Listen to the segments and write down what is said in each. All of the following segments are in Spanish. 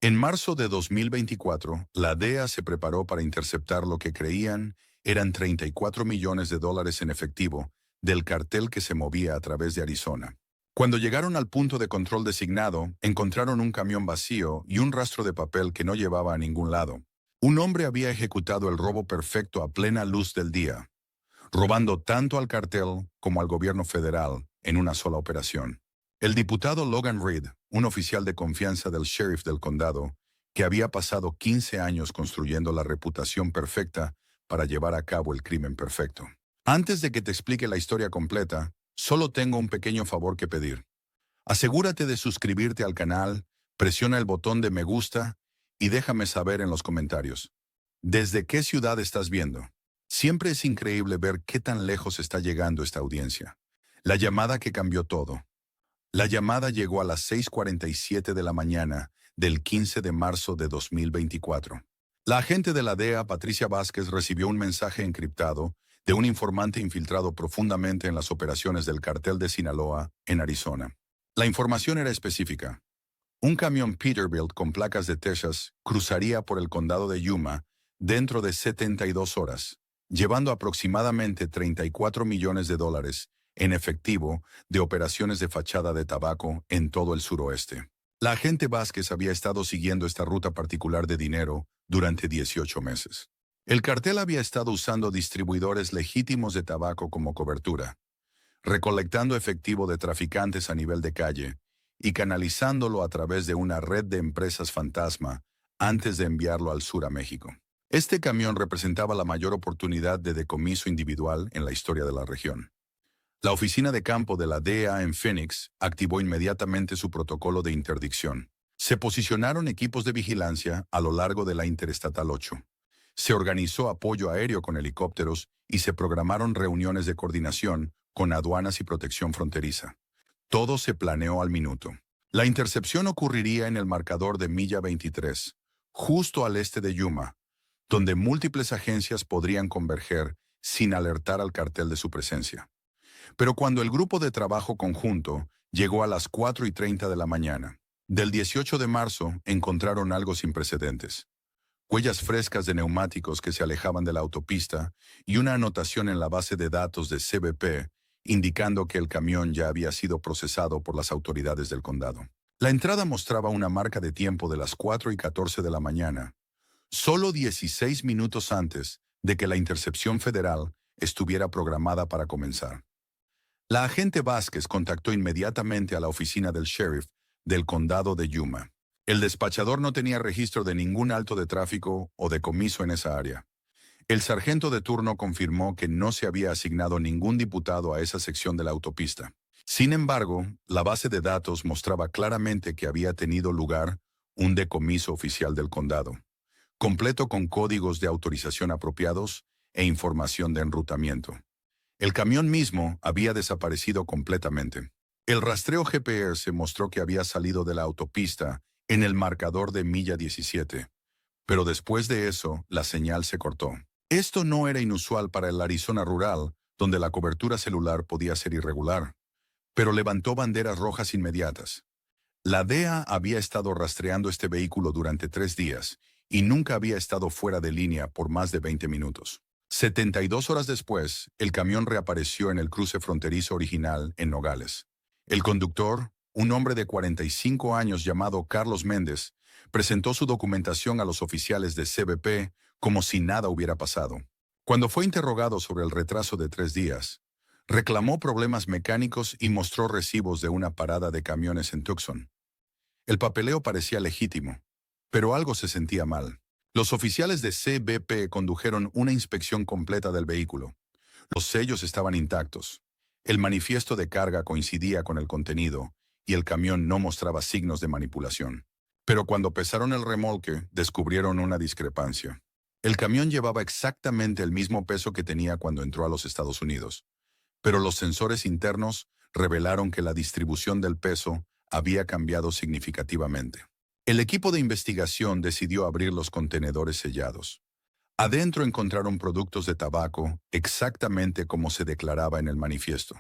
En marzo de 2024, la DEA se preparó para interceptar lo que creían eran 34 millones de dólares en efectivo del cartel que se movía a través de Arizona. Cuando llegaron al punto de control designado, encontraron un camión vacío y un rastro de papel que no llevaba a ningún lado. Un hombre había ejecutado el robo perfecto a plena luz del día, robando tanto al cartel como al gobierno federal en una sola operación. El diputado Logan Reed, un oficial de confianza del sheriff del condado, que había pasado 15 años construyendo la reputación perfecta para llevar a cabo el crimen perfecto. Antes de que te explique la historia completa, solo tengo un pequeño favor que pedir. Asegúrate de suscribirte al canal, presiona el botón de me gusta y déjame saber en los comentarios. ¿Desde qué ciudad estás viendo? Siempre es increíble ver qué tan lejos está llegando esta audiencia. La llamada que cambió todo. La llamada llegó a las 6:47 de la mañana del 15 de marzo de 2024. La agente de la DEA, Patricia Vázquez, recibió un mensaje encriptado de un informante infiltrado profundamente en las operaciones del cartel de Sinaloa, en Arizona. La información era específica. Un camión Peterbilt con placas de Texas cruzaría por el condado de Yuma dentro de 72 horas, llevando aproximadamente 34 millones de dólares en efectivo de operaciones de fachada de tabaco en todo el suroeste. La agente Vázquez había estado siguiendo esta ruta particular de dinero durante 18 meses. El cartel había estado usando distribuidores legítimos de tabaco como cobertura, recolectando efectivo de traficantes a nivel de calle y canalizándolo a través de una red de empresas fantasma antes de enviarlo al sur a México. Este camión representaba la mayor oportunidad de decomiso individual en la historia de la región. La oficina de campo de la DEA en Phoenix activó inmediatamente su protocolo de interdicción. Se posicionaron equipos de vigilancia a lo largo de la Interestatal 8. Se organizó apoyo aéreo con helicópteros y se programaron reuniones de coordinación con aduanas y protección fronteriza. Todo se planeó al minuto. La intercepción ocurriría en el marcador de Milla 23, justo al este de Yuma, donde múltiples agencias podrían converger sin alertar al cartel de su presencia. Pero cuando el grupo de trabajo conjunto llegó a las 4:30 de la mañana del 18 de marzo, encontraron algo sin precedentes. Huellas frescas de neumáticos que se alejaban de la autopista y una anotación en la base de datos de CBP indicando que el camión ya había sido procesado por las autoridades del condado. La entrada mostraba una marca de tiempo de las 4:14 de la mañana, solo 16 minutos antes de que la intercepción federal estuviera programada para comenzar. La agente Vázquez contactó inmediatamente a la oficina del sheriff del condado de Yuma. El despachador no tenía registro de ningún alto de tráfico o decomiso en esa área. El sargento de turno confirmó que no se había asignado ningún diputado a esa sección de la autopista. Sin embargo, la base de datos mostraba claramente que había tenido lugar un decomiso oficial del condado, completo con códigos de autorización apropiados e información de enrutamiento. El camión mismo había desaparecido completamente. El rastreo GPS mostró que había salido de la autopista en el marcador de Milla 17, pero después de eso, la señal se cortó. Esto no era inusual para el Arizona rural, donde la cobertura celular podía ser irregular, pero levantó banderas rojas inmediatas. La DEA había estado rastreando este vehículo durante 3 días y nunca había estado fuera de línea por más de 20 minutos. 72 horas después, el camión reapareció en el cruce fronterizo original en Nogales. El conductor, un hombre de 45 años llamado Carlos Méndez, presentó su documentación a los oficiales de CBP como si nada hubiera pasado. Cuando fue interrogado sobre el retraso de 3 días, reclamó problemas mecánicos y mostró recibos de una parada de camiones en Tucson. El papeleo parecía legítimo, pero algo se sentía mal. Los oficiales de CBP condujeron una inspección completa del vehículo. Los sellos estaban intactos. El manifiesto de carga coincidía con el contenido y el camión no mostraba signos de manipulación. Pero cuando pesaron el remolque, descubrieron una discrepancia. El camión llevaba exactamente el mismo peso que tenía cuando entró a los Estados Unidos, pero los sensores internos revelaron que la distribución del peso había cambiado significativamente. El equipo de investigación decidió abrir los contenedores sellados. Adentro encontraron productos de tabaco exactamente como se declaraba en el manifiesto,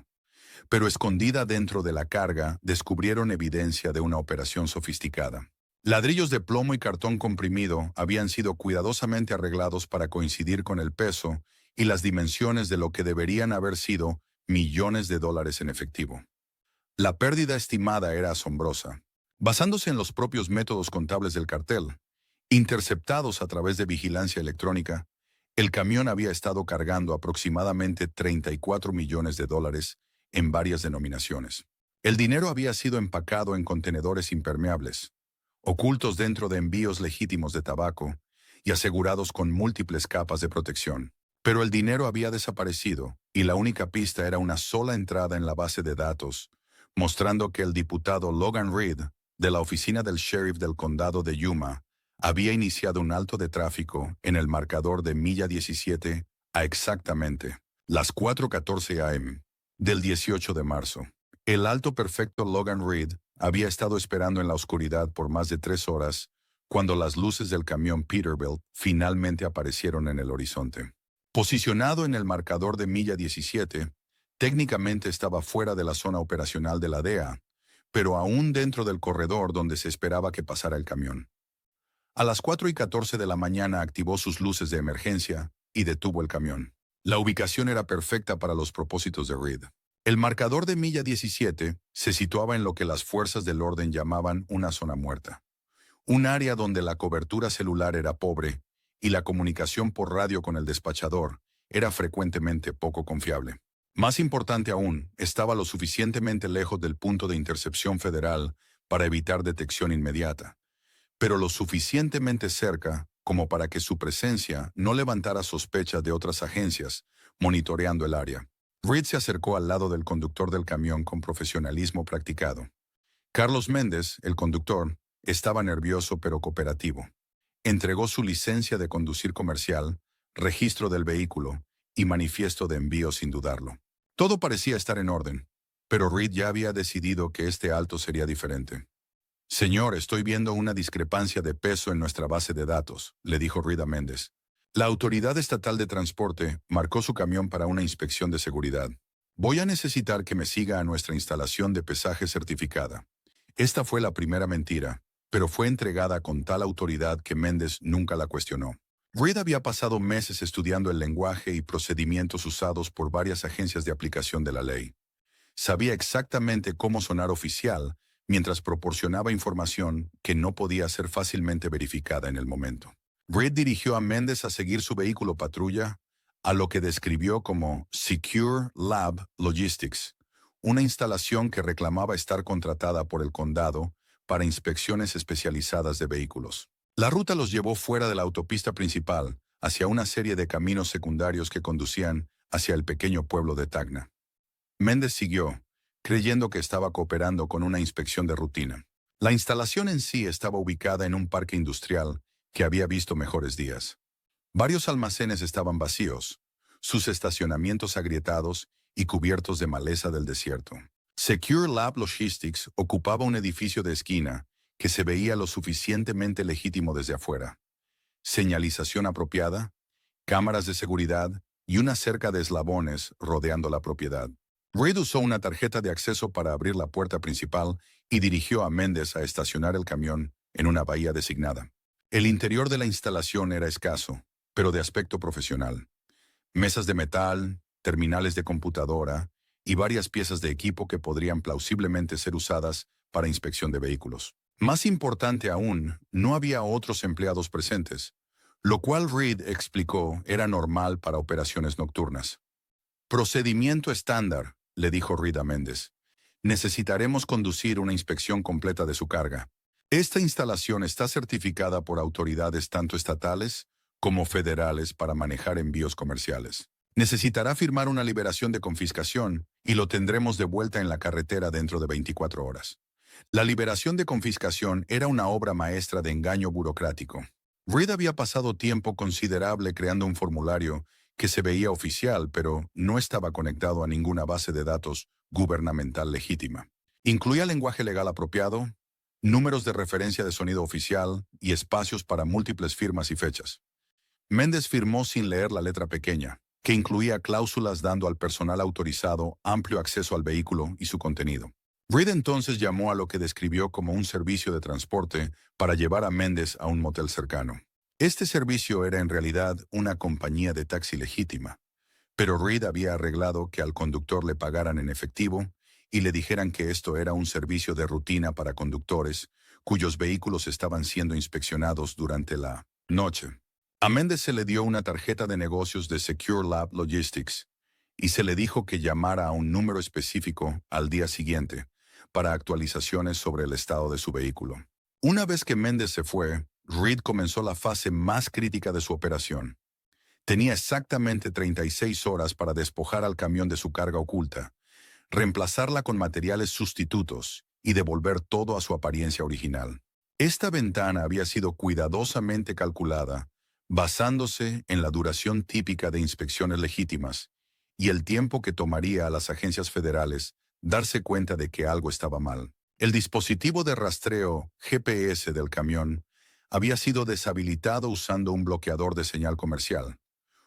pero escondida dentro de la carga descubrieron evidencia de una operación sofisticada. Ladrillos de plomo y cartón comprimido habían sido cuidadosamente arreglados para coincidir con el peso y las dimensiones de lo que deberían haber sido millones de dólares en efectivo. La pérdida estimada era asombrosa. Basándose en los propios métodos contables del cartel, interceptados a través de vigilancia electrónica, el camión había estado cargando aproximadamente 34 millones de dólares en varias denominaciones. El dinero había sido empacado en contenedores impermeables, ocultos dentro de envíos legítimos de tabaco y asegurados con múltiples capas de protección. Pero el dinero había desaparecido y la única pista era una sola entrada en la base de datos, mostrando que el diputado Logan Reed, de la oficina del sheriff del condado de Yuma, había iniciado un alto de tráfico en el marcador de milla 17 a exactamente las 4:14 a.m. del 18 de marzo. El alto perfecto Logan Reed había estado esperando en la oscuridad por más de 3 horas cuando las luces del camión Peterbilt finalmente aparecieron en el horizonte. Posicionado en el marcador de milla 17, técnicamente estaba fuera de la zona operacional de la DEA, pero aún dentro del corredor donde se esperaba que pasara el camión. A las 4:14 de la mañana activó sus luces de emergencia y detuvo el camión. La ubicación era perfecta para los propósitos de Reed. El marcador de milla 17 se situaba en lo que las fuerzas del orden llamaban una zona muerta, un área donde la cobertura celular era pobre y la comunicación por radio con el despachador era frecuentemente poco confiable. Más importante aún, estaba lo suficientemente lejos del punto de intercepción federal para evitar detección inmediata, pero lo suficientemente cerca como para que su presencia no levantara sospechas de otras agencias monitoreando el área. Reed se acercó al lado del conductor del camión con profesionalismo practicado. Carlos Méndez, el conductor, estaba nervioso pero cooperativo. Entregó su licencia de conducir comercial, registro del vehículo y manifiesto de envío sin dudarlo. Todo parecía estar en orden, pero Reed ya había decidido que este alto sería diferente. «Señor, estoy viendo una discrepancia de peso en nuestra base de datos», le dijo Reed a Méndez. La Autoridad Estatal de Transporte marcó su camión para una inspección de seguridad. «Voy a necesitar que me siga a nuestra instalación de pesaje certificada». Esta fue la primera mentira, pero fue entregada con tal autoridad que Méndez nunca la cuestionó. Reed había pasado meses estudiando el lenguaje y procedimientos usados por varias agencias de aplicación de la ley. Sabía exactamente cómo sonar oficial mientras proporcionaba información que no podía ser fácilmente verificada en el momento. Reed dirigió a Méndez a seguir su vehículo patrulla a lo que describió como Secure Lab Logistics, una instalación que reclamaba estar contratada por el condado para inspecciones especializadas de vehículos. La ruta los llevó fuera de la autopista principal, hacia una serie de caminos secundarios que conducían hacia el pequeño pueblo de Tacna. Méndez siguió, creyendo que estaba cooperando con una inspección de rutina. La instalación en sí estaba ubicada en un parque industrial que había visto mejores días. Varios almacenes estaban vacíos, sus estacionamientos agrietados y cubiertos de maleza del desierto. Secure Lab Logistics ocupaba un edificio de esquina que se veía lo suficientemente legítimo desde afuera. Señalización apropiada, cámaras de seguridad y una cerca de eslabones rodeando la propiedad. Reed usó una tarjeta de acceso para abrir la puerta principal y dirigió a Méndez a estacionar el camión en una bahía designada. El interior de la instalación era escaso, pero de aspecto profesional. Mesas de metal, terminales de computadora y varias piezas de equipo que podrían plausiblemente ser usadas para inspección de vehículos. Más importante aún, no había otros empleados presentes, lo cual Reed explicó era normal para operaciones nocturnas. «Procedimiento estándar», le dijo Reed a Méndez. «Necesitaremos conducir una inspección completa de su carga. Esta instalación está certificada por autoridades tanto estatales como federales para manejar envíos comerciales. Necesitará firmar una liberación de confiscación y lo tendremos de vuelta en la carretera dentro de 24 horas. La liberación de confiscación era una obra maestra de engaño burocrático. Reed había pasado tiempo considerable creando un formulario que se veía oficial, pero no estaba conectado a ninguna base de datos gubernamental legítima. Incluía lenguaje legal apropiado, números de referencia de sonido oficial y espacios para múltiples firmas y fechas. Méndez firmó sin leer la letra pequeña, que incluía cláusulas dando al personal autorizado amplio acceso al vehículo y su contenido. Reed entonces llamó a lo que describió como un servicio de transporte para llevar a Méndez a un motel cercano. Este servicio era en realidad una compañía de taxi legítima, pero Reed había arreglado que al conductor le pagaran en efectivo y le dijeran que esto era un servicio de rutina para conductores cuyos vehículos estaban siendo inspeccionados durante la noche. A Méndez se le dio una tarjeta de negocios de Secure Lab Logistics y se le dijo que llamara a un número específico al día siguiente para actualizaciones sobre el estado de su vehículo. Una vez que Méndez se fue, Reed comenzó la fase más crítica de su operación. Tenía exactamente 36 horas para despojar al camión de su carga oculta, reemplazarla con materiales sustitutos y devolver todo a su apariencia original. Esta ventana había sido cuidadosamente calculada, basándose en la duración típica de inspecciones legítimas y el tiempo que tomaría a las agencias federales darse cuenta de que algo estaba mal. El dispositivo de rastreo GPS del camión había sido deshabilitado usando un bloqueador de señal comercial,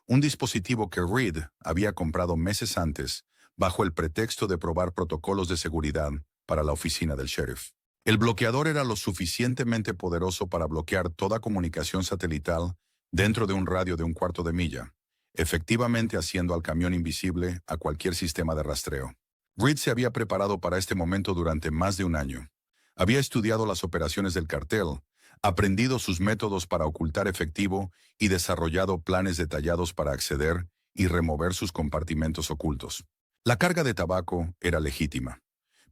un dispositivo que Reed había comprado meses antes bajo el pretexto de probar protocolos de seguridad para la oficina del sheriff. El bloqueador era lo suficientemente poderoso para bloquear toda comunicación satelital dentro de un radio de un cuarto de milla, efectivamente haciendo al camión invisible a cualquier sistema de rastreo. Reed se había preparado para este momento durante más de un año. Había estudiado las operaciones del cartel, aprendido sus métodos para ocultar efectivo y desarrollado planes detallados para acceder y remover sus compartimentos ocultos. La carga de tabaco era legítima,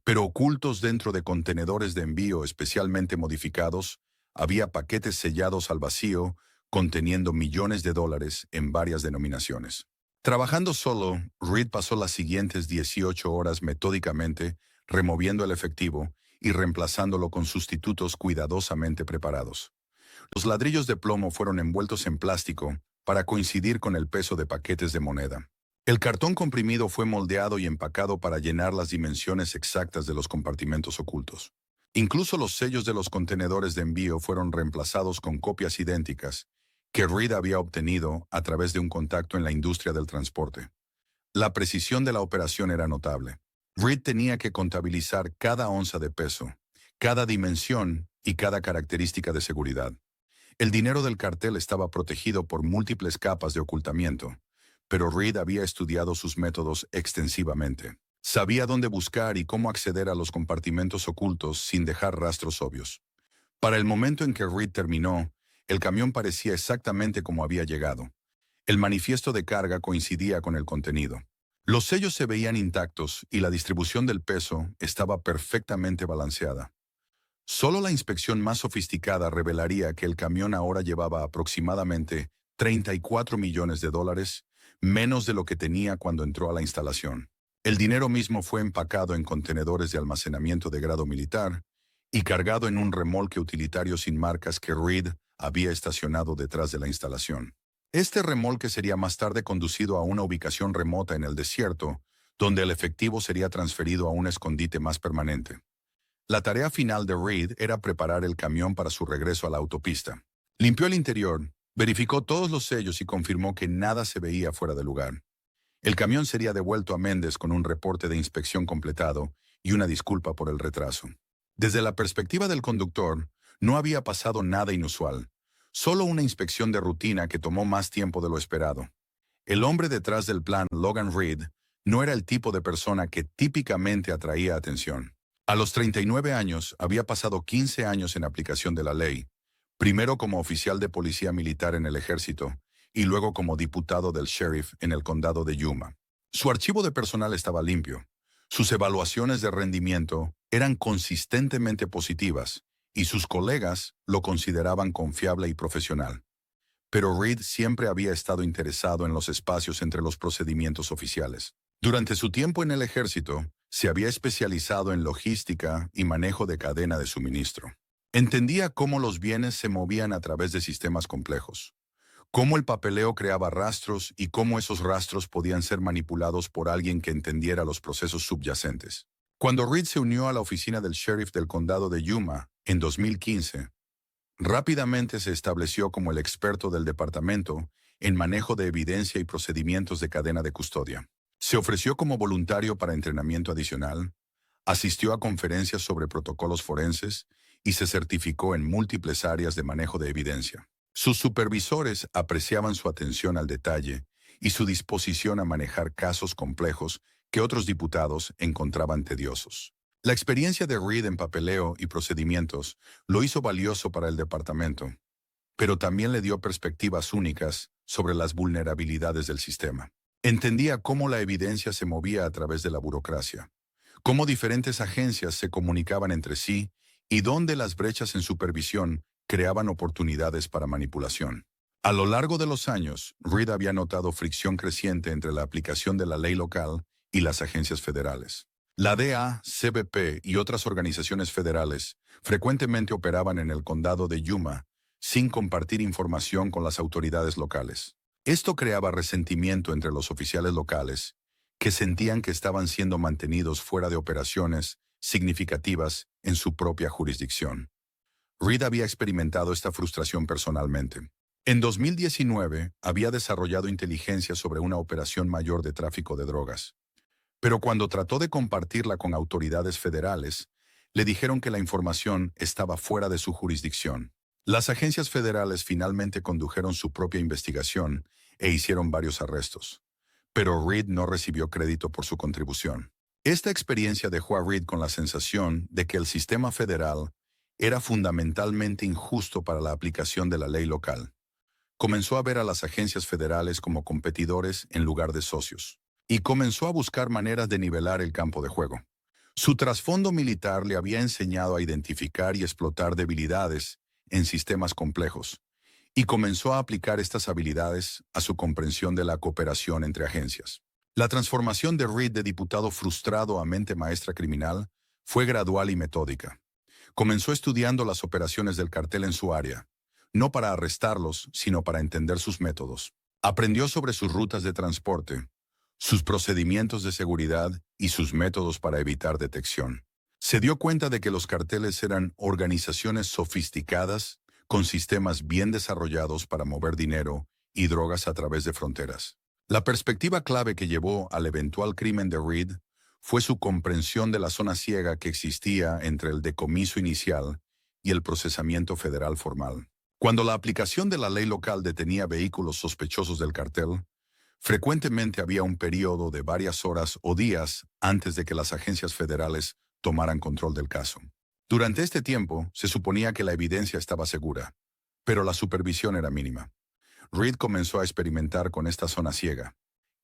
pero ocultos dentro de contenedores de envío especialmente modificados, había paquetes sellados al vacío conteniendo millones de dólares en varias denominaciones. Trabajando solo, Reed pasó las siguientes 18 horas metódicamente removiendo el efectivo y reemplazándolo con sustitutos cuidadosamente preparados. Los ladrillos de plomo fueron envueltos en plástico para coincidir con el peso de paquetes de moneda. El cartón comprimido fue moldeado y empacado para llenar las dimensiones exactas de los compartimentos ocultos. Incluso los sellos de los contenedores de envío fueron reemplazados con copias idénticas que Reed había obtenido a través de un contacto en la industria del transporte. La precisión de la operación era notable. Reed tenía que contabilizar cada onza de peso, cada dimensión y cada característica de seguridad. El dinero del cartel estaba protegido por múltiples capas de ocultamiento, pero Reed había estudiado sus métodos extensivamente. Sabía dónde buscar y cómo acceder a los compartimentos ocultos sin dejar rastros obvios. Para el momento en que Reed terminó, el camión parecía exactamente como había llegado. El manifiesto de carga coincidía con el contenido. Los sellos se veían intactos y la distribución del peso estaba perfectamente balanceada. Solo la inspección más sofisticada revelaría que el camión ahora llevaba aproximadamente 34 millones de dólares, menos de lo que tenía cuando entró a la instalación. El dinero mismo fue empacado en contenedores de almacenamiento de grado militar y cargado en un remolque utilitario sin marcas que Reed había estacionado detrás de la instalación. Este remolque sería más tarde conducido a una ubicación remota en el desierto, donde el efectivo sería transferido a un escondite más permanente. La tarea final de Reed era preparar el camión para su regreso a la autopista. Limpió el interior, verificó todos los sellos y confirmó que nada se veía fuera de lugar. El camión sería devuelto a Méndez con un reporte de inspección completado y una disculpa por el retraso. Desde la perspectiva del conductor, no había pasado nada inusual, solo una inspección de rutina que tomó más tiempo de lo esperado. El hombre detrás del plan, Logan Reed, no era el tipo de persona que típicamente atraía atención. A los 39 años, había pasado 15 años en aplicación de la ley, primero como oficial de policía militar en el ejército y luego como diputado del sheriff en el condado de Yuma. Su archivo de personal estaba limpio. Sus evaluaciones de rendimiento eran consistentemente positivas y sus colegas lo consideraban confiable y profesional. Pero Reed siempre había estado interesado en los espacios entre los procedimientos oficiales. Durante su tiempo en el ejército, se había especializado en logística y manejo de cadena de suministro. Entendía cómo los bienes se movían a través de sistemas complejos, cómo el papeleo creaba rastros y cómo esos rastros podían ser manipulados por alguien que entendiera los procesos subyacentes. Cuando Reed se unió a la oficina del sheriff del condado de Yuma en 2015, rápidamente se estableció como el experto del departamento en manejo de evidencia y procedimientos de cadena de custodia. Se ofreció como voluntario para entrenamiento adicional, Asistió a conferencias sobre protocolos forenses y se certificó en múltiples áreas de manejo de evidencia. Sus supervisores apreciaban su atención al detalle y su disposición a manejar casos complejos que otros diputados encontraban tediosos. La experiencia de Reed en papeleo y procedimientos lo hizo valioso para el departamento, pero también le dio perspectivas únicas sobre las vulnerabilidades del sistema. Entendía cómo la evidencia se movía a través de la burocracia, cómo diferentes agencias se comunicaban entre sí y dónde las brechas en supervisión creaban oportunidades para manipulación. A lo largo de los años, Reed había notado fricción creciente entre la aplicación de la ley local y las agencias federales. La DEA, CBP y otras organizaciones federales frecuentemente operaban en el condado de Yuma sin compartir información con las autoridades locales. Esto creaba resentimiento entre los oficiales locales, que sentían que estaban siendo mantenidos fuera de operaciones significativas en su propia jurisdicción. Reed había experimentado esta frustración personalmente. En 2019, había desarrollado inteligencia sobre una operación mayor de tráfico de drogas. Pero cuando trató de compartirla con autoridades federales, le dijeron que la información estaba fuera de su jurisdicción. Las agencias federales finalmente condujeron su propia investigación e hicieron varios arrestos. Pero Reed no recibió crédito por su contribución. Esta experiencia dejó a Reed con la sensación de que el sistema federal era fundamentalmente injusto para la aplicación de la ley local. Comenzó a ver a las agencias federales como competidores en lugar de socios, y comenzó a buscar maneras de nivelar el campo de juego. Su trasfondo militar le había enseñado a identificar y explotar debilidades en sistemas complejos, y comenzó a aplicar estas habilidades a su comprensión de la cooperación entre agencias. La transformación de Reed de diputado frustrado a mente maestra criminal fue gradual y metódica. Comenzó estudiando las operaciones del cartel en su área, no para arrestarlos, sino para entender sus métodos. Aprendió sobre sus rutas de transporte, sus procedimientos de seguridad y sus métodos para evitar detección. Se dio cuenta de que los carteles eran organizaciones sofisticadas con sistemas bien desarrollados para mover dinero y drogas a través de fronteras. La perspectiva clave que llevó al eventual crimen de Reed fue su comprensión de la zona ciega que existía entre el decomiso inicial y el procesamiento federal formal. Cuando la aplicación de la ley local detenía vehículos sospechosos del cartel, frecuentemente había un periodo de varias horas o días antes de que las agencias federales tomaran control del caso. Durante este tiempo, se suponía que la evidencia estaba segura, pero la supervisión era mínima. Reed comenzó a experimentar con esta zona ciega.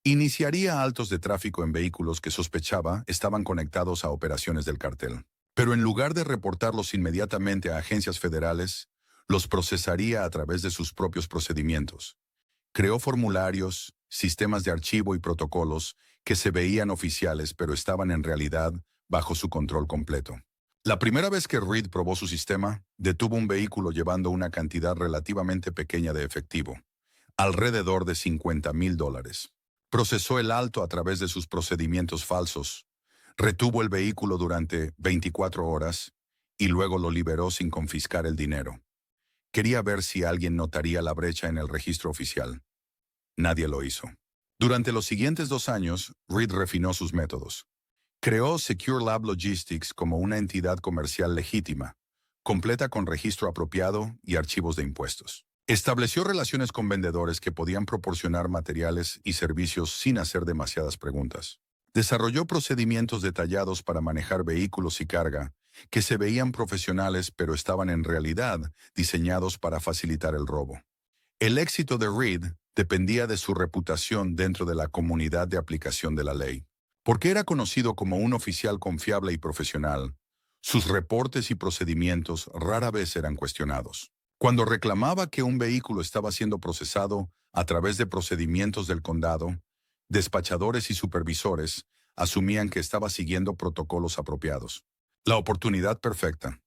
Iniciaría altos de tráfico en vehículos que sospechaba estaban conectados a operaciones del cartel. Pero en lugar de reportarlos inmediatamente a agencias federales, los procesaría a través de sus propios procedimientos. Creó formularios, sistemas de archivo y protocolos que se veían oficiales pero estaban en realidad bajo su control completo. La primera vez que Reed probó su sistema, detuvo un vehículo llevando una cantidad relativamente pequeña de efectivo, alrededor de $50,000. Procesó el alto a través de sus procedimientos falsos, retuvo el vehículo durante 24 horas y luego lo liberó sin confiscar el dinero. Quería ver si alguien notaría la brecha en el registro oficial. Nadie lo hizo. Durante los siguientes 2 años, Reed refinó sus métodos. Creó Secure Lab Logistics como una entidad comercial legítima, completa con registro apropiado y archivos de impuestos. Estableció relaciones con vendedores que podían proporcionar materiales y servicios sin hacer demasiadas preguntas. Desarrolló procedimientos detallados para manejar vehículos y carga, que se veían profesionales pero estaban en realidad diseñados para facilitar el robo. El éxito de Reed dependía de su reputación dentro de la comunidad de aplicación de la ley. Porque era conocido como un oficial confiable y profesional, sus reportes y procedimientos rara vez eran cuestionados. Cuando reclamaba que un vehículo estaba siendo procesado a través de procedimientos del condado, despachadores y supervisores asumían que estaba siguiendo protocolos apropiados. La oportunidad perfecta.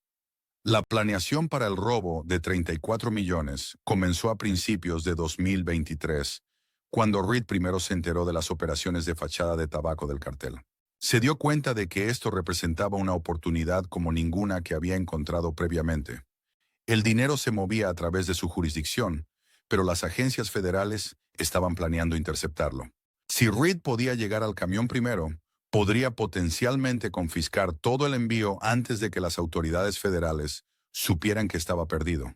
La planeación para el robo de 34 millones comenzó a principios de 2023, cuando Reed primero se enteró de las operaciones de fachada de tabaco del cartel. Se dio cuenta de que esto representaba una oportunidad como ninguna que había encontrado previamente. El dinero se movía a través de su jurisdicción, pero las agencias federales estaban planeando interceptarlo. Si Reed podía llegar al camión primero, podría potencialmente confiscar todo el envío antes de que las autoridades federales supieran que estaba perdido.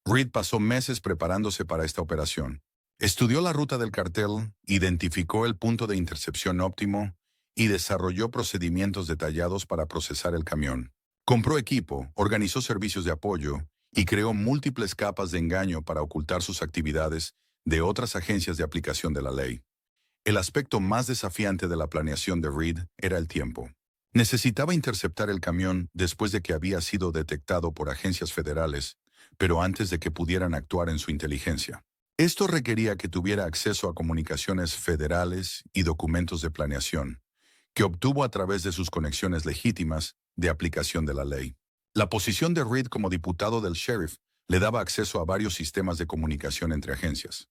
Reed pasó meses preparándose para esta operación. Estudió la ruta del cartel, identificó el punto de intercepción óptimo y desarrolló procedimientos detallados para procesar el camión. Compró equipo, organizó servicios de apoyo y creó múltiples capas de engaño para ocultar sus actividades de otras agencias de aplicación de la ley. El aspecto más desafiante de la planeación de Reed era el tiempo. Necesitaba interceptar el camión después de que había sido detectado por agencias federales, pero antes de que pudieran actuar en su inteligencia. Esto requería que tuviera acceso a comunicaciones federales y documentos de planeación, que obtuvo a través de sus conexiones legítimas de aplicación de la ley. La posición de Reed como diputado del sheriff le daba acceso a varios sistemas de comunicación entre agencias.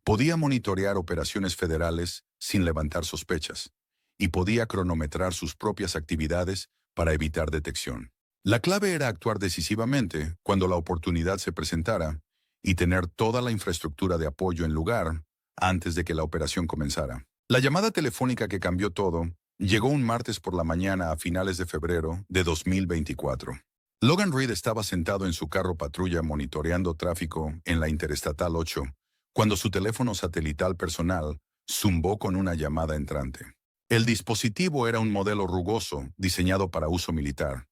Podía monitorear operaciones federales sin levantar sospechas, y podía cronometrar sus propias actividades para evitar detección. La clave era actuar decisivamente cuando la oportunidad se presentara y tener toda la infraestructura de apoyo en lugar antes de que la operación comenzara. La llamada telefónica que cambió todo llegó un martes por la mañana a finales de febrero de 2024. Logan Reed estaba sentado en su carro patrulla monitoreando tráfico en la Interestatal 8 cuando su teléfono satelital personal zumbó con una llamada entrante. El dispositivo era un modelo rugoso diseñado para uso militar,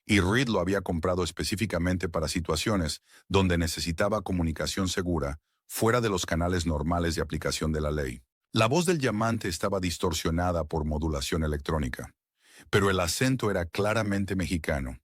y Reed lo había comprado específicamente para situaciones donde necesitaba comunicación segura fuera de los canales normales de aplicación de la ley. La voz del llamante estaba distorsionada por modulación electrónica, pero el acento era claramente mexicano.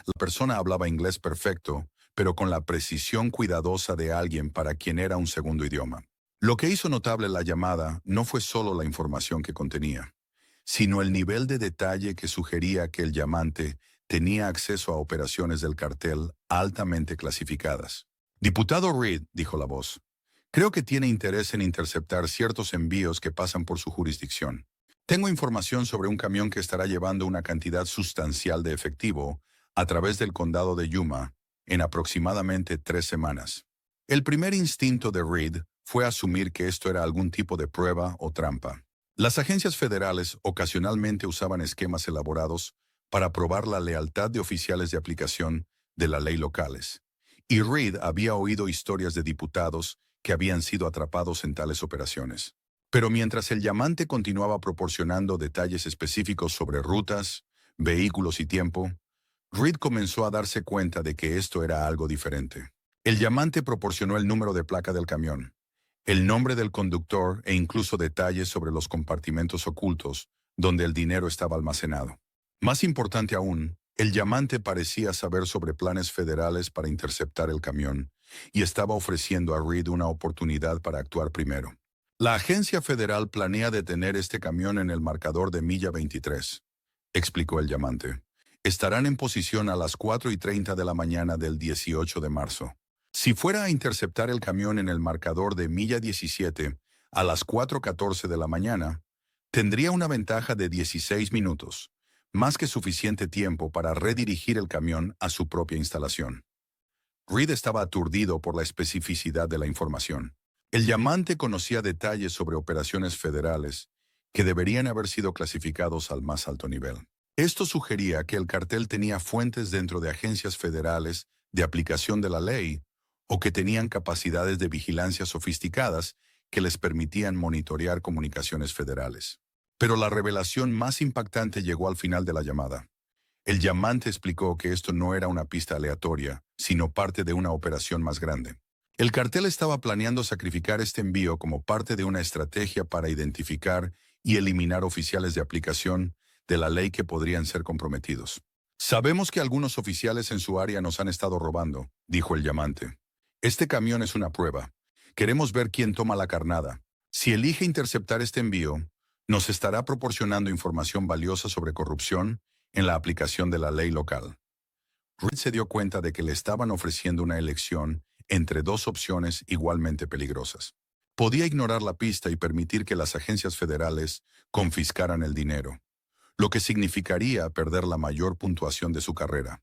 La persona hablaba inglés perfecto, pero con la precisión cuidadosa de alguien para quien era un segundo idioma. Lo que hizo notable la llamada no fue solo la información que contenía, sino el nivel de detalle que sugería que el llamante tenía acceso a operaciones del cartel altamente clasificadas. Diputado Reed, dijo la voz, creo que tiene interés en interceptar ciertos envíos que pasan por su jurisdicción. Tengo información sobre un camión que estará llevando una cantidad sustancial de efectivo a través del condado de Yuma en aproximadamente 3 semanas. El primer instinto de Reed fue asumir que esto era algún tipo de prueba o trampa. Las agencias federales ocasionalmente usaban esquemas elaborados para probar la lealtad de oficiales de aplicación de la ley locales, y Reed había oído historias de diputados que habían sido atrapados en tales operaciones. Pero mientras el llamante continuaba proporcionando detalles específicos sobre rutas, vehículos y tiempo, Reed comenzó a darse cuenta de que esto era algo diferente. El llamante proporcionó el número de placa del camión, el nombre del conductor e incluso detalles sobre los compartimentos ocultos donde el dinero estaba almacenado. Más importante aún, el llamante parecía saber sobre planes federales para interceptar el camión y estaba ofreciendo a Reed una oportunidad para actuar primero. La agencia federal planea detener este camión en el marcador de milla 23, explicó el llamante. Estarán en posición a las 4:30 de la mañana del 18 de marzo. Si fuera a interceptar el camión en el marcador de milla 17 a las 4:14 de la mañana, tendría una ventaja de 16 minutos, más que suficiente tiempo para redirigir el camión a su propia instalación. Reed estaba aturdido por la especificidad de la información. El llamante conocía detalles sobre operaciones federales que deberían haber sido clasificados al más alto nivel. Esto sugería que el cartel tenía fuentes dentro de agencias federales de aplicación de la ley o que tenían capacidades de vigilancia sofisticadas que les permitían monitorear comunicaciones federales. Pero la revelación más impactante llegó al final de la llamada. El llamante explicó que esto no era una pista aleatoria, sino parte de una operación más grande. El cartel estaba planeando sacrificar este envío como parte de una estrategia para identificar y eliminar oficiales de aplicación de la ley que podrían ser comprometidos. Sabemos que algunos oficiales en su área nos han estado robando, dijo el llamante. Este camión es una prueba. Queremos ver quién toma la carnada. Si elige interceptar este envío, nos estará proporcionando información valiosa sobre corrupción en la aplicación de la ley local. Reed se dio cuenta de que le estaban ofreciendo una elección entre dos opciones igualmente peligrosas. Podía ignorar la pista y permitir que las agencias federales confiscaran el dinero, lo que significaría perder la mayor puntuación de su carrera.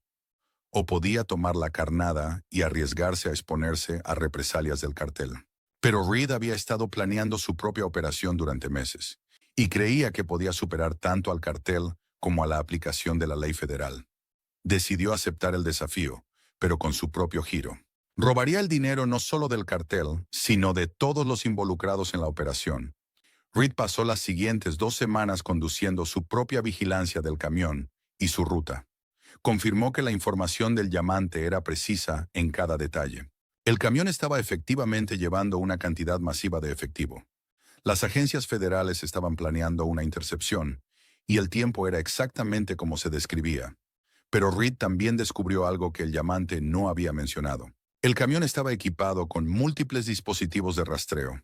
O podía tomar la carnada y arriesgarse a exponerse a represalias del cartel. Pero Reed había estado planeando su propia operación durante meses, y creía que podía superar tanto al cartel como a la aplicación de la ley federal. Decidió aceptar el desafío, pero con su propio giro. Robaría el dinero no solo del cartel, sino de todos los involucrados en la operación. Reed pasó las siguientes 2 semanas conduciendo su propia vigilancia del camión y su ruta. Confirmó que la información del llamante era precisa en cada detalle. El camión estaba efectivamente llevando una cantidad masiva de efectivo. Las agencias federales estaban planeando una intercepción, y el tiempo era exactamente como se describía. Pero Reed también descubrió algo que el llamante no había mencionado. El camión estaba equipado con múltiples dispositivos de rastreo,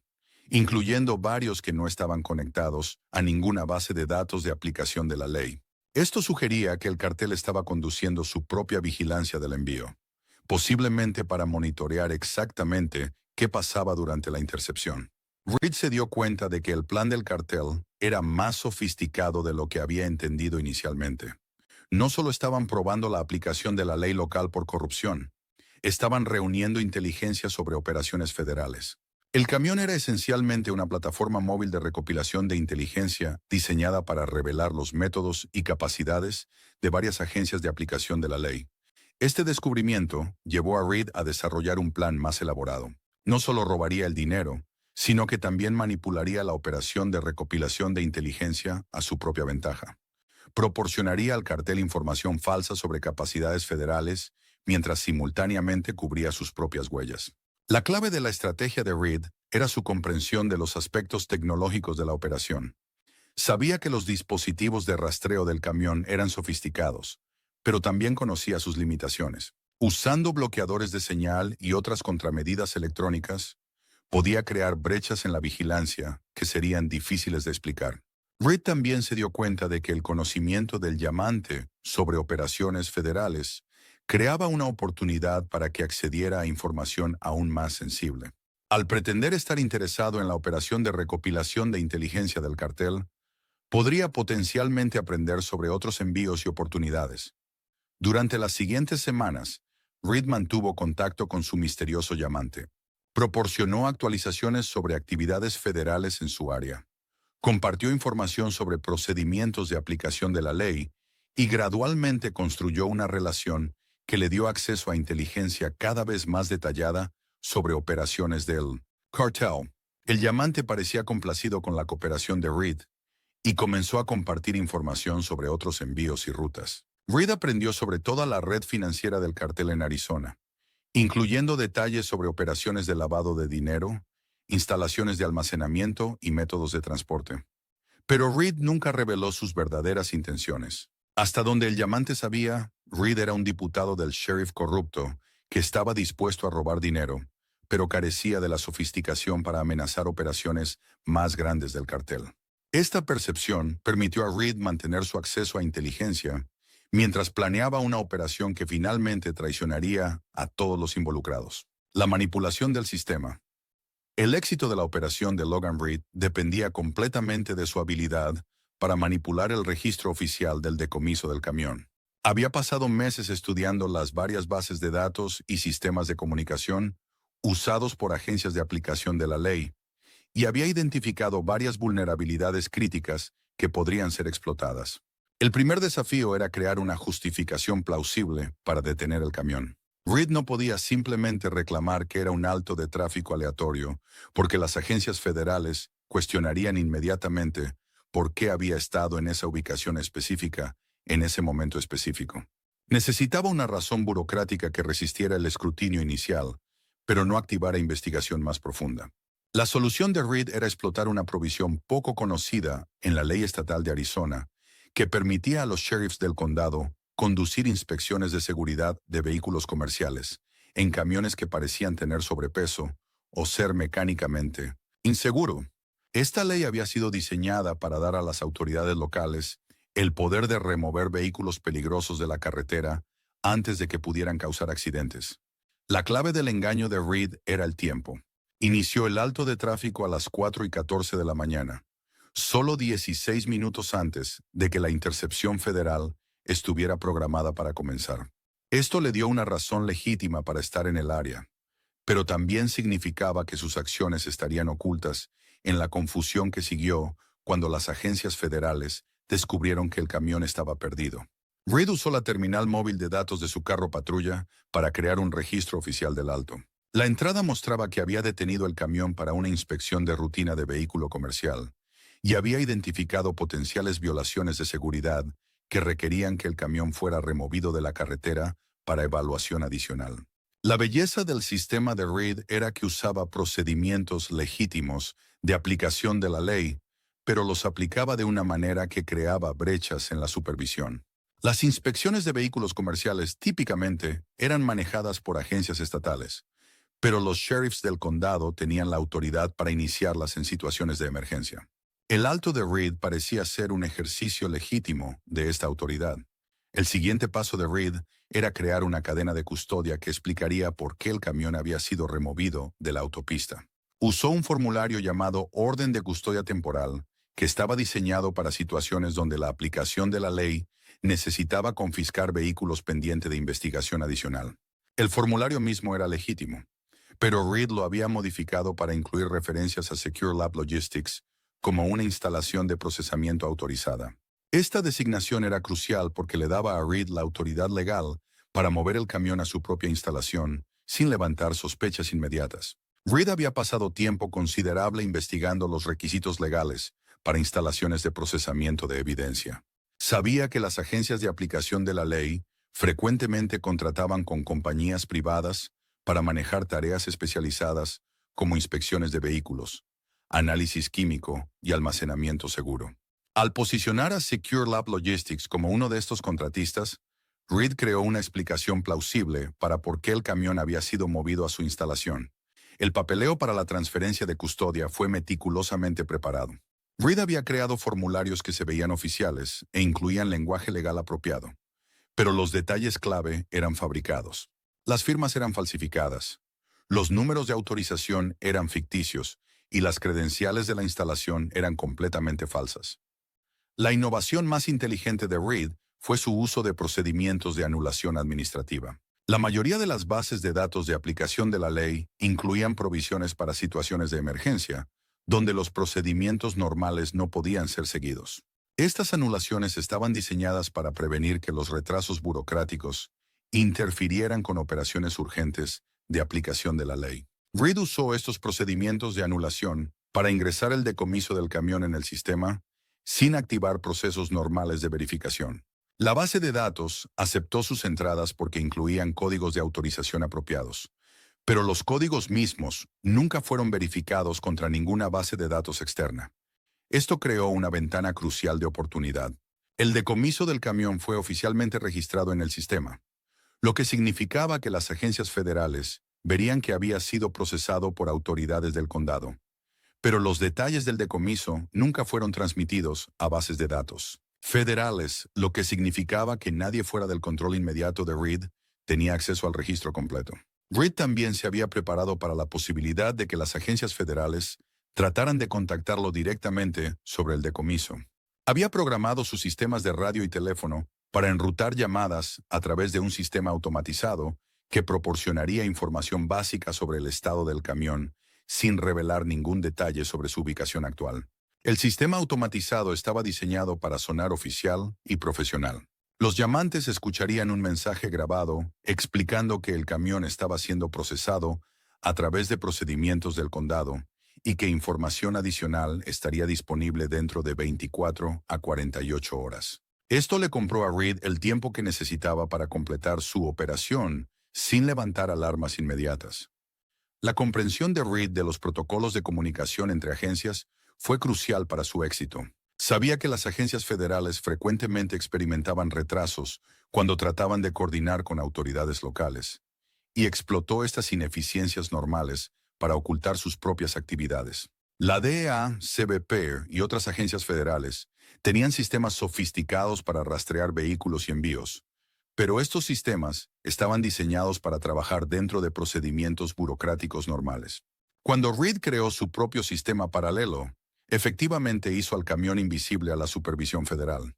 incluyendo varios que no estaban conectados a ninguna base de datos de aplicación de la ley. Esto sugería que el cartel estaba conduciendo su propia vigilancia del envío, posiblemente para monitorear exactamente qué pasaba durante la intercepción. Reed se dio cuenta de que el plan del cartel era más sofisticado de lo que había entendido inicialmente. No solo estaban probando la aplicación de la ley local por corrupción, estaban reuniendo inteligencia sobre operaciones federales. El camión era esencialmente una plataforma móvil de recopilación de inteligencia diseñada para revelar los métodos y capacidades de varias agencias de aplicación de la ley. Este descubrimiento llevó a Reed a desarrollar un plan más elaborado. No solo robaría el dinero, sino que también manipularía la operación de recopilación de inteligencia a su propia ventaja. Proporcionaría al cartel información falsa sobre capacidades federales, mientras simultáneamente cubría sus propias huellas. La clave de la estrategia de Reed era su comprensión de los aspectos tecnológicos de la operación. Sabía que los dispositivos de rastreo del camión eran sofisticados, pero también conocía sus limitaciones. Usando bloqueadores de señal y otras contramedidas electrónicas, podía crear brechas en la vigilancia que serían difíciles de explicar. Reed también se dio cuenta de que el conocimiento del llamante sobre operaciones federales creaba una oportunidad para que accediera a información aún más sensible. Al pretender estar interesado en la operación de recopilación de inteligencia del cartel, podría potencialmente aprender sobre otros envíos y oportunidades. Durante las siguientes semanas, Reed mantuvo contacto con su misterioso llamante. Proporcionó actualizaciones sobre actividades federales en su área. Compartió información sobre procedimientos de aplicación de la ley y gradualmente construyó una relación que le dio acceso a inteligencia cada vez más detallada sobre operaciones del cartel. El llamante parecía complacido con la cooperación de Reed y comenzó a compartir información sobre otros envíos y rutas. Reed aprendió sobre toda la red financiera del cartel en Arizona, incluyendo detalles sobre operaciones de lavado de dinero, instalaciones de almacenamiento y métodos de transporte. Pero Reed nunca reveló sus verdaderas intenciones. Hasta donde el llamante sabía, Reed era un diputado del sheriff corrupto que estaba dispuesto a robar dinero, pero carecía de la sofisticación para amenazar operaciones más grandes del cartel. Esta percepción permitió a Reed mantener su acceso a inteligencia mientras planeaba una operación que finalmente traicionaría a todos los involucrados. La manipulación del sistema. El éxito de la operación de Logan Reed dependía completamente de su habilidad para manipular el registro oficial del decomiso del camión. Había pasado meses estudiando las varias bases de datos y sistemas de comunicación usados por agencias de aplicación de la ley, y había identificado varias vulnerabilidades críticas que podrían ser explotadas. El primer desafío era crear una justificación plausible para detener el camión. Reed no podía simplemente reclamar que era un alto de tráfico aleatorio, porque las agencias federales cuestionarían inmediatamente por qué había estado en esa ubicación específica en ese momento específico. Necesitaba una razón burocrática que resistiera el escrutinio inicial, pero no activara investigación más profunda. La solución de Reed era explotar una provisión poco conocida en la ley estatal de Arizona, que permitía a los sheriffs del condado conducir inspecciones de seguridad de vehículos comerciales, en camiones que parecían tener sobrepeso o ser mecánicamente inseguro. Esta ley había sido diseñada para dar a las autoridades locales el poder de remover vehículos peligrosos de la carretera antes de que pudieran causar accidentes. La clave del engaño de Reed era el tiempo. Inició el alto de tráfico a las 4:14 de la mañana, solo 16 minutos antes de que la intercepción federal estuviera programada para comenzar. Esto le dio una razón legítima para estar en el área, pero también significaba que sus acciones estarían ocultas en la confusión que siguió cuando las agencias federales descubrieron que el camión estaba perdido. Reed usó la terminal móvil de datos de su carro patrulla para crear un registro oficial del alto. La entrada mostraba que había detenido el camión para una inspección de rutina de vehículo comercial y había identificado potenciales violaciones de seguridad que requerían que el camión fuera removido de la carretera para evaluación adicional. La belleza del sistema de Reed era que usaba procedimientos legítimos de aplicación de la ley, pero los aplicaba de una manera que creaba brechas en la supervisión. Las inspecciones de vehículos comerciales típicamente eran manejadas por agencias estatales, pero los sheriffs del condado tenían la autoridad para iniciarlas en situaciones de emergencia. El alto de Reed parecía ser un ejercicio legítimo de esta autoridad. El siguiente paso de Reed era crear una cadena de custodia que explicaría por qué el camión había sido removido de la autopista. Usó un formulario llamado Orden de Custodia Temporal, que estaba diseñado para situaciones donde la aplicación de la ley necesitaba confiscar vehículos pendientes de investigación adicional. El formulario mismo era legítimo, pero Reed lo había modificado para incluir referencias a Secure Lab Logistics como una instalación de procesamiento autorizada. Esta designación era crucial porque le daba a Reed la autoridad legal para mover el camión a su propia instalación sin levantar sospechas inmediatas. Reed había pasado tiempo considerable investigando los requisitos legales para instalaciones de procesamiento de evidencia. Sabía que las agencias de aplicación de la ley frecuentemente contrataban con compañías privadas para manejar tareas especializadas como inspecciones de vehículos, análisis químico y almacenamiento seguro. Al posicionar a Secure Lab Logistics como uno de estos contratistas, Reed creó una explicación plausible para por qué el camión había sido movido a su instalación. El papeleo para la transferencia de custodia fue meticulosamente preparado. Reed había creado formularios que se veían oficiales e incluían lenguaje legal apropiado, pero los detalles clave eran fabricados. Las firmas eran falsificadas, los números de autorización eran ficticios y las credenciales de la instalación eran completamente falsas. La innovación más inteligente de Reed fue su uso de procedimientos de anulación administrativa. La mayoría de las bases de datos de aplicación de la ley incluían provisiones para situaciones de emergencia, donde los procedimientos normales no podían ser seguidos. Estas anulaciones estaban diseñadas para prevenir que los retrasos burocráticos interfirieran con operaciones urgentes de aplicación de la ley. Reed usó estos procedimientos de anulación para ingresar el decomiso del camión en el sistema sin activar procesos normales de verificación. La base de datos aceptó sus entradas porque incluían códigos de autorización apropiados, pero los códigos mismos nunca fueron verificados contra ninguna base de datos externa. Esto creó una ventana crucial de oportunidad. El decomiso del camión fue oficialmente registrado en el sistema, lo que significaba que las agencias federales verían que había sido procesado por autoridades del condado. Pero los detalles del decomiso nunca fueron transmitidos a bases de datos federales, lo que significaba que nadie fuera del control inmediato de Reed tenía acceso al registro completo. Reed también se había preparado para la posibilidad de que las agencias federales trataran de contactarlo directamente sobre el decomiso. Había programado sus sistemas de radio y teléfono para enrutar llamadas a través de un sistema automatizado que proporcionaría información básica sobre el estado del camión sin revelar ningún detalle sobre su ubicación actual. El sistema automatizado estaba diseñado para sonar oficial y profesional. Los llamantes escucharían un mensaje grabado explicando que el camión estaba siendo procesado a través de procedimientos del condado y que información adicional estaría disponible dentro de 24 a 48 horas. Esto le compró a Reed el tiempo que necesitaba para completar su operación sin levantar alarmas inmediatas. La comprensión de Reed de los protocolos de comunicación entre agencias fue crucial para su éxito. Sabía que las agencias federales frecuentemente experimentaban retrasos cuando trataban de coordinar con autoridades locales, y explotó estas ineficiencias normales para ocultar sus propias actividades. La DEA, CBP y otras agencias federales tenían sistemas sofisticados para rastrear vehículos y envíos, pero estos sistemas estaban diseñados para trabajar dentro de procedimientos burocráticos normales. Cuando Reed creó su propio sistema paralelo, efectivamente hizo al camión invisible a la supervisión federal.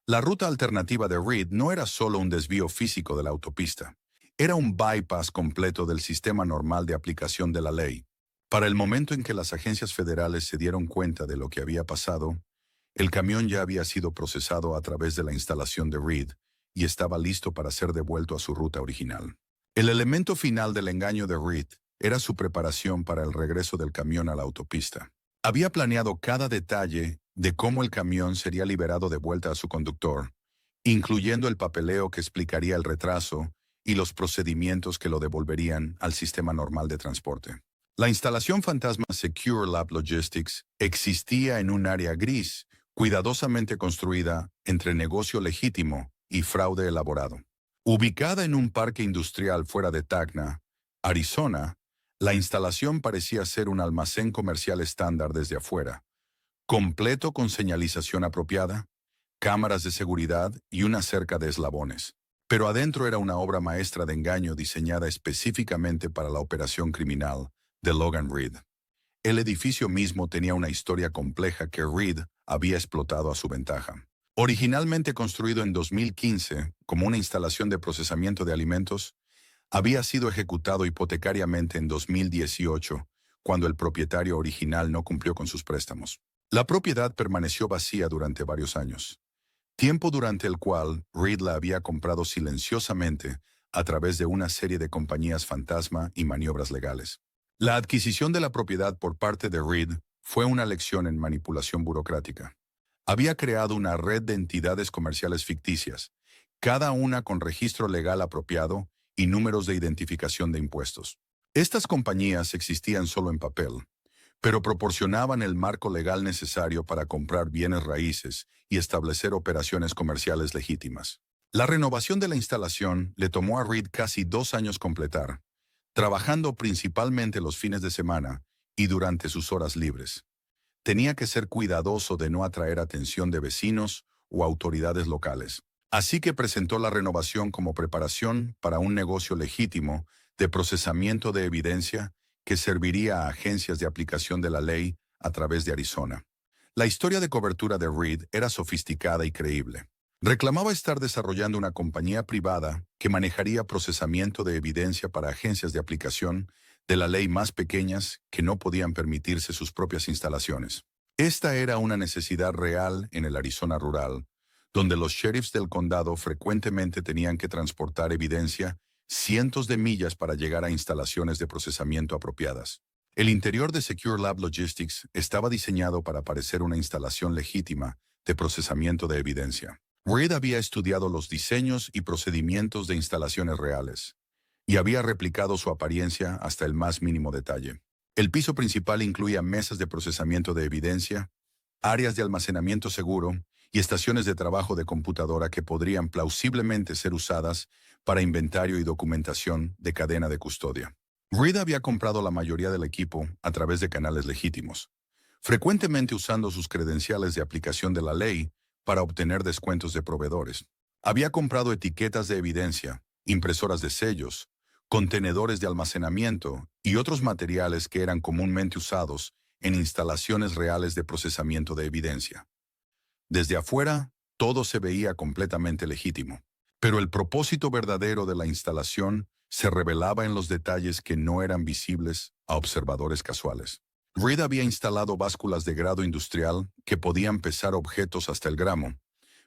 La ruta alternativa de Reed no era solo un desvío físico de la autopista, era un bypass completo del sistema normal de aplicación de la ley. Para el momento en que las agencias federales se dieron cuenta de lo que había pasado, el camión ya había sido procesado a través de la instalación de Reed y estaba listo para ser devuelto a su ruta original. El elemento final del engaño de Reed era su preparación para el regreso del camión a la autopista. Había planeado cada detalle de cómo el camión sería liberado de vuelta a su conductor, incluyendo el papeleo que explicaría el retraso y los procedimientos que lo devolverían al sistema normal de transporte. La instalación fantasma Secure Lab Logistics existía en un área gris, cuidadosamente construida entre negocio legítimo y fraude elaborado. Ubicada en un parque industrial fuera de Tacna, Arizona, la instalación parecía ser un almacén comercial estándar desde afuera, completo con señalización apropiada, cámaras de seguridad y una cerca de eslabones. Pero adentro era una obra maestra de engaño diseñada específicamente para la operación criminal de Logan Reed. El edificio mismo tenía una historia compleja que Reed había explotado a su ventaja. Originalmente construido en 2015 como una instalación de procesamiento de alimentos, había sido ejecutado hipotecariamente en 2018, cuando el propietario original no cumplió con sus préstamos. La propiedad permaneció vacía durante varios años, tiempo durante el cual Reed la había comprado silenciosamente a través de una serie de compañías fantasma y maniobras legales. La adquisición de la propiedad por parte de Reed fue una lección en manipulación burocrática. Había creado una red de entidades comerciales ficticias, cada una con registro legal apropiado y números de identificación de impuestos. Estas compañías existían solo en papel, pero proporcionaban el marco legal necesario para comprar bienes raíces y establecer operaciones comerciales legítimas. La renovación de la instalación le tomó a Reed casi 2 años completar, trabajando principalmente los fines de semana y durante sus horas libres. Tenía que ser cuidadoso de no atraer atención de vecinos o autoridades locales. Así que presentó la renovación como preparación para un negocio legítimo de procesamiento de evidencia que serviría a agencias de aplicación de la ley a través de Arizona. La historia de cobertura de Reed era sofisticada y creíble. Reclamaba estar desarrollando una compañía privada que manejaría procesamiento de evidencia para agencias de aplicación de la ley más pequeñas que no podían permitirse sus propias instalaciones. Esta era una necesidad real en el Arizona rural, donde los sheriffs del condado frecuentemente tenían que transportar evidencia cientos de millas para llegar a instalaciones de procesamiento apropiadas. El interior de Secure Lab Logistics estaba diseñado para parecer una instalación legítima de procesamiento de evidencia. Reed había estudiado los diseños y procedimientos de instalaciones reales, y había replicado su apariencia hasta el más mínimo detalle. El piso principal incluía mesas de procesamiento de evidencia, áreas de almacenamiento seguro y estaciones de trabajo de computadora que podrían plausiblemente ser usadas para inventario y documentación de cadena de custodia. Reed había comprado la mayoría del equipo a través de canales legítimos, frecuentemente usando sus credenciales de aplicación de la ley para obtener descuentos de proveedores. Había comprado etiquetas de evidencia, impresoras de sellos, contenedores de almacenamiento y otros materiales que eran comúnmente usados en instalaciones reales de procesamiento de evidencia. Desde afuera, todo se veía completamente legítimo, pero el propósito verdadero de la instalación se revelaba en los detalles que no eran visibles a observadores casuales. Reed había instalado básculas de grado industrial que podían pesar objetos hasta el gramo,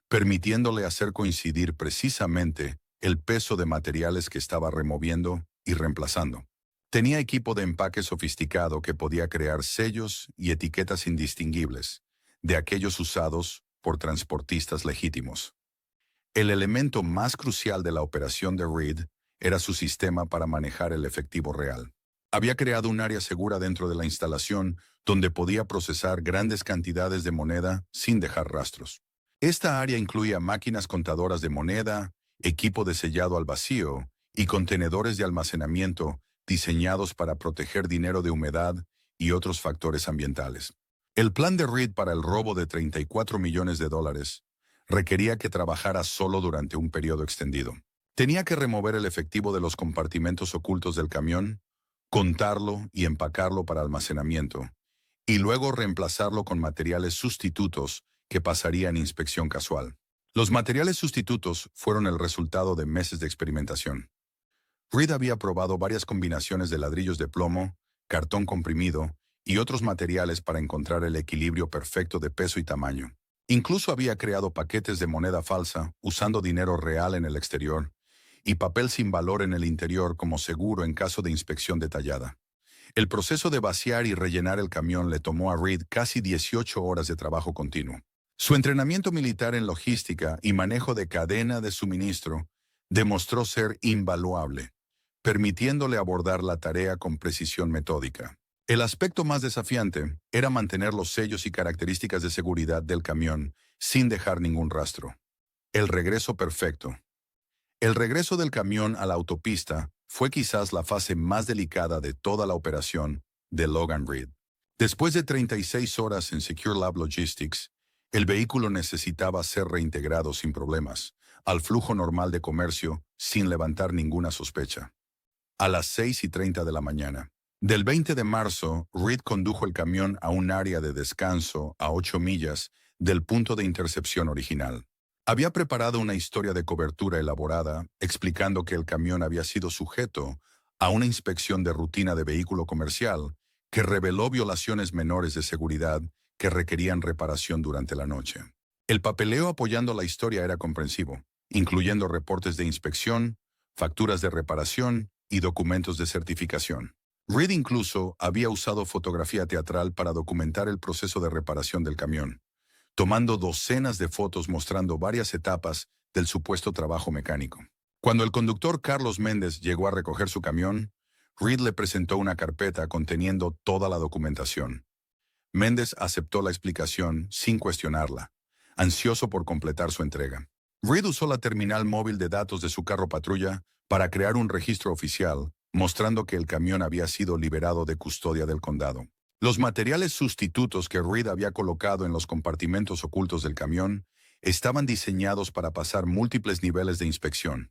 permitiéndole hacer coincidir precisamente el peso de materiales que estaba removiendo y reemplazando. Tenía equipo de empaque sofisticado que podía crear sellos y etiquetas indistinguibles de aquellos usados por transportistas legítimos. El elemento más crucial de la operación de Reed era su sistema para manejar el efectivo real. Había creado un área segura dentro de la instalación donde podía procesar grandes cantidades de moneda sin dejar rastros. Esta área incluía máquinas contadoras de moneda, equipo de sellado al vacío y contenedores de almacenamiento diseñados para proteger dinero de humedad y otros factores ambientales. El plan de Reed para el robo de $34 millones requería que trabajara solo durante un periodo extendido. Tenía que remover el efectivo de los compartimentos ocultos del camión, contarlo y empacarlo para almacenamiento, y luego reemplazarlo con materiales sustitutos que pasarían inspección casual. Los materiales sustitutos fueron el resultado de meses de experimentación. Reed había probado varias combinaciones de ladrillos de plomo, cartón comprimido y otros materiales para encontrar el equilibrio perfecto de peso y tamaño. Incluso había creado paquetes de moneda falsa, usando dinero real en el exterior, y papel sin valor en el interior como seguro en caso de inspección detallada. El proceso de vaciar y rellenar el camión le tomó a Reed casi 18 horas de trabajo continuo. Su entrenamiento militar en logística y manejo de cadena de suministro demostró ser invaluable, permitiéndole abordar la tarea con precisión metódica. El aspecto más desafiante era mantener los sellos y características de seguridad del camión sin dejar ningún rastro. El regreso perfecto. El regreso del camión a la autopista fue quizás la fase más delicada de toda la operación de Logan Reed. Después de 36 horas en Secure Lab Logistics, el vehículo necesitaba ser reintegrado sin problemas al flujo normal de comercio sin levantar ninguna sospecha. A las 6:30 de la mañana del 20 de marzo, Reed condujo el camión a un área de descanso a 8 millas del punto de intercepción original. Había preparado una historia de cobertura elaborada explicando que el camión había sido sujeto a una inspección de rutina de vehículo comercial que reveló violaciones menores de seguridad que requerían reparación durante la noche. El papeleo apoyando la historia era comprensivo, incluyendo reportes de inspección, facturas de reparación y documentos de certificación. Reed incluso había usado fotografía teatral para documentar el proceso de reparación del camión, tomando docenas de fotos mostrando varias etapas del supuesto trabajo mecánico. Cuando el conductor Carlos Méndez llegó a recoger su camión, Reed le presentó una carpeta conteniendo toda la documentación. Méndez aceptó la explicación sin cuestionarla, ansioso por completar su entrega. Reed usó la terminal móvil de datos de su carro patrulla para crear un registro oficial, mostrando que el camión había sido liberado de custodia del condado. Los materiales sustitutos que Reed había colocado en los compartimentos ocultos del camión estaban diseñados para pasar múltiples niveles de inspección.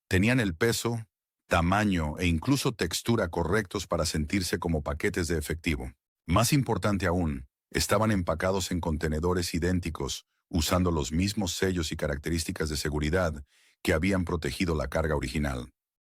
Tenían el peso, tamaño e incluso textura correctos para sentirse como paquetes de efectivo. Más importante aún, estaban empacados en contenedores idénticos, usando los mismos sellos y características de seguridad que habían protegido la carga original.